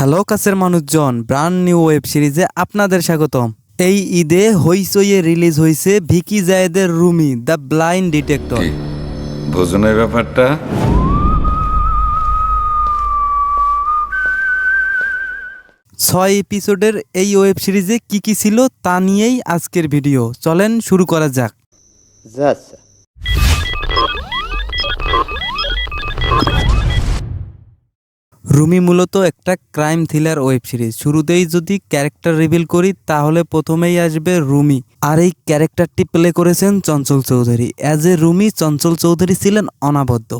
Hello কাছের মানুষজন, brand new web সিরিজে আপনাদের স্বাগতম। এই ঈদে হইচইয়ে রিলিজ হয়েছে ভিকি জায়েদের রুমি দ্য ব্লাইন্ড ডিটেক্টর। ভোজনের ব্যাপারটা 6 এপিসোডের এই ওয়েব সিরিজে কি কি ছিল তা নিয়েই আজকের ভিডিও। চলেন শুরু করা যাক। রুমি মূলত একটা ক্রাইম থ্রিলার ওয়েব সিরিজ। শুরুতেই যদি ক্যারেক্টার রিভিল করি তাহলে প্রথমেই আসবে রুমি, আর এই ক্যারেক্টারটি প্লে করেছেন চঞ্চল চৌধুরী। অ্যাজ এ রুমি চঞ্চল চৌধুরী ছিলেন অনাবদ্ধ।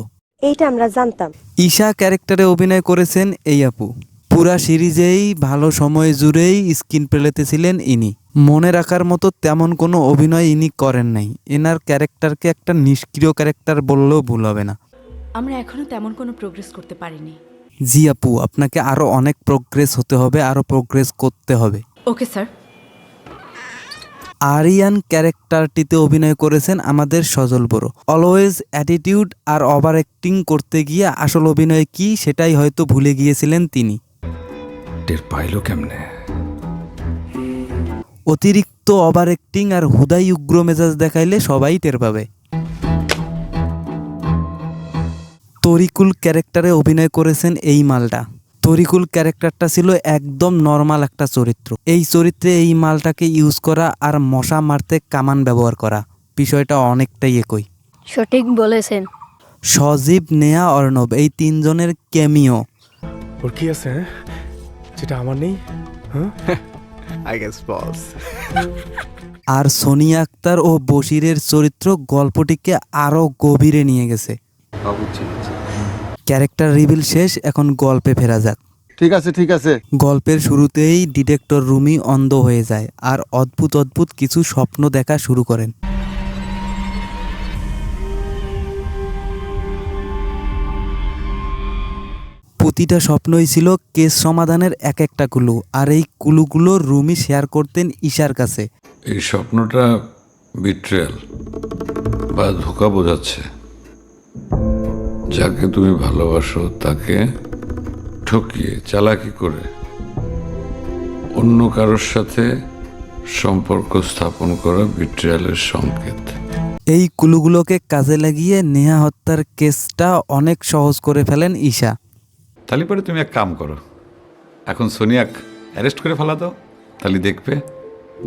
এইটা আমরা জানতাম। ঈশা ক্যারেক্টারে অভিনয় করেছেন এই আপু। পুরা সিরিজেই ভালো সময় জুড়েই স্ক্রিন প্লেতে ছিলেন ইনি। মনে রাখার মতো তেমন কোনো অভিনয় ইনি করেন নাই। এনার ক্যারেক্টারকে একটা নিষ্ক্রিয় ক্যারেক্টার বললেও ভুল হবে না। আমরা এখনো তেমন কোনো প্রোগ্রেস করতে পারিনি। জি আপু, আপনাকে আরো অনেক প্রোগ্রেস হতে হবে, আরো প্রোগ্রেস করতে হবে। Okay sir. আরিয়ান ক্যারেক্টারটিতে অভিনয় করেছেন আমাদের সজল বড়। অলওয়েজ অ্যাটিটিউড আর ওভার অ্যাক্টিং করতে গিয়ে আসল অভিনয় কি সেটাই হয়তো ভুলে গিয়েছিলেন তিনি। টের পাইলো কেমনে? অতিরিক্ত ওভার অ্যাক্টিং আর হুদাই উগ্র মেজাজ দেখাইলে সবাই টের পাবে। তরিকুল ক্যারেক্টারে অভিনয় করেছেন এই মালটা। তরিকুল ক্যারেক্টারটা ছিল একদম নর্মাল একটা চরিত্র। এই চরিত্রে এই মালটাকে ইউজ করা আর মশা মারতে কামান ব্যবহার করা, বিষয়টা অনেকটাই একই। সঠিক বলেছেন। সজীব, নেহা, অর্ণব এই তিনজনের ক্যামিও। ওর কি আছে যেটা আমার নেই? আই গেস বস। আর সোনিয়া আক্তার ও বশিরের চরিত্র গল্পটিকে আরো গভীরে নিয়ে গেছে। ক্যারেক্টার রিভিল শেষ, এখন গল্পে ফেরা যাক। ঠিক আছে। গল্পের শুরুতেই ডিটেক্টর রুমি অন্ধ হয়ে যায় আর অদ্ভুত অদ্ভুত কিছু স্বপ্ন দেখা শুরু করেন। প্রতিটা স্বপ্নই ছিল কেস সমাধানের এক একটা ক্লু, আর এই ক্লুগুলো রুমি শেয়ার করতেন ঈশার কাছে। এই স্বপ্নটা বিট্রেয়াল বা ধোঁকা বোঝাচ্ছে। যাকে তুমি ভালোবাসো তাকে ঠকিয়ে চালাকি করে অন্য কারোর সাথে সম্পর্ক স্থাপন করা বিট্রেয়ালের সংকেত। এই ক্লুগুলোকে কাজে লাগিয়ে নেহা হত্যার কেসটা অনেক সহজ করে ফেলেন ঈশা। তাহলে পরে তুমি এক কাম করো, এখন সোনিয়াক অ্যারেস্ট করে ফেলা দাও। তাহলে দেখবে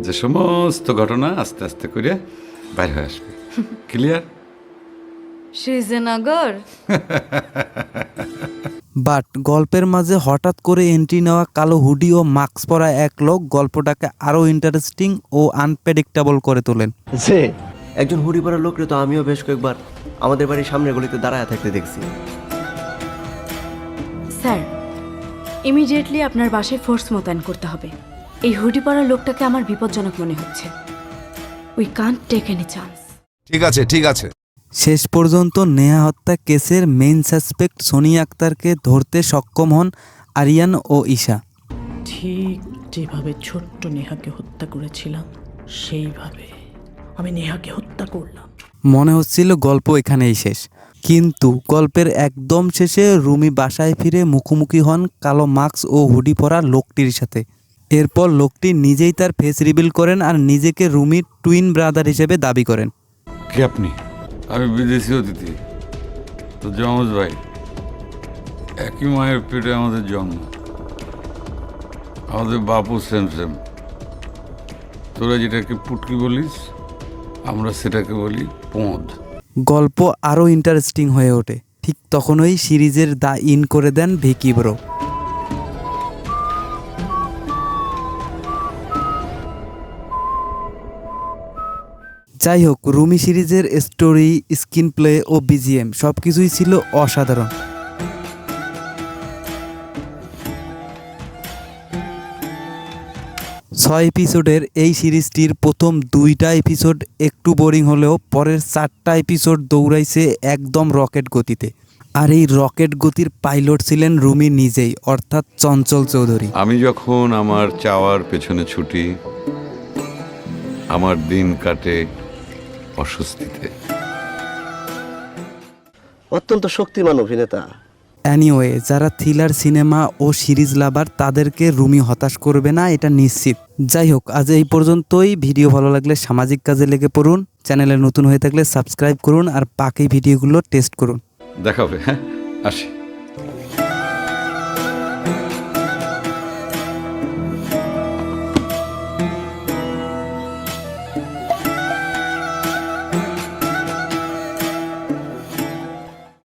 যে সমস্ত ঘটনা আস্তে আস্তে করে বাইরে হয়ে আসবে। ক্লিয়ার? শ্রীজনগর। বাট গল্পের মাঝে হঠাৎ করে এন্ট্রি নেওয়া কালো হুডি ও মাস্ক পরা এক লোক গল্পটাকে আরো ইন্টারেস্টিং ও আনপ্রেডিক্টেবল করে তোলেন। যে একজন হুডি পরা লোকরে তো আমিও বেশ কয়েকবার আমাদের বাড়ির সামনের গলিতে দাঁড়ায় থাকতে দেখছি। স্যার, ইমিডিয়েটলি আপনার বাসায় ফোর্স মোতায়েন করতে হবে। এই হুডি পরা লোকটাকে আমার বিপজ্জনক মনে হচ্ছে। We can't take any chance. ঠিক আছে। শেষ পর্যন্ত নেহা হত্যা কেসের মেইন সাসপেক্ট সোনিয়া আক্তারকে ধরতে সক্ষম হন আরিয়ান ও ঈশা। ঠিক যেভাবে ছোট্ট নেহাকে হত্যা করেছিলাম সেইভাবে আমি নেহাকে হত্যা করলাম। মনে হচ্ছিল গল্প এখানেই শেষ, কিন্তু গল্পের একদম শেষে রুমি বাসায় ফিরে মুখোমুখি হন কালো মাস্ক ও হুডি পরা লোকটির সাথে। এরপর লোকটি নিজেই তার ফেস রিভিল করেন আর নিজেকে রুমির টুইন ব্রাদার হিসেবে দাবি করেন। কে আপনি? আমি বিদেশি অতিথি, তো যমজ ভাই। একই মায়ের পেটে আমাদের জন্ম, আমাদের বাপু সেম সেম। তোরা যেটাকে পুটকি বলিস, আমরা সেটাকে বলি পোঁদ। গল্প আরও ইন্টারেস্টিং হয়ে ওঠে। ঠিক তখনই সিরিজের দা ইন করে দেন ভিকি ব্রো। যাই হোক, রুমি সিরিজের স্টোরি, স্ক্রিন প্লে ও বিজিএম সবকিছুই ছিল অসাধারণ। ছয় এপিসোডের এই সিরিজটির প্রথম 2টা এপিসোড একটু বোরিং হলেও পরের 4টা এপিসোড দৌড়াইছে একদম রকেট গতিতে। আর এই রকেট গতির পাইলট ছিলেন রুমি নিজেই, অর্থাৎ চঞ্চল চৌধুরী। আমি যখন আমার চাওয়ার পেছনে ছুটি, আমার দিন কাটে অস্বস্তিতে। অত্যন্ত শক্তিমান অভিনেতা। অ্যানিওয়ে, যারা থ্রিলার সিনেমা ও সিরিজ লাভার তাদেরকে রুমি হতাশ করবে না, এটা নিশ্চিত। যাই হোক, আজ এই পর্যন্তই। ভিডিও ভালো লাগলে সামাজিক কাজে লেগে পড়ুন, চ্যানেলে নতুন হয়ে থাকলে সাবস্ক্রাইব করুন আর বাকি ভিডিওগুলো টেস্ট করুন। দেখা হবে, হ্যাঁ, আসি।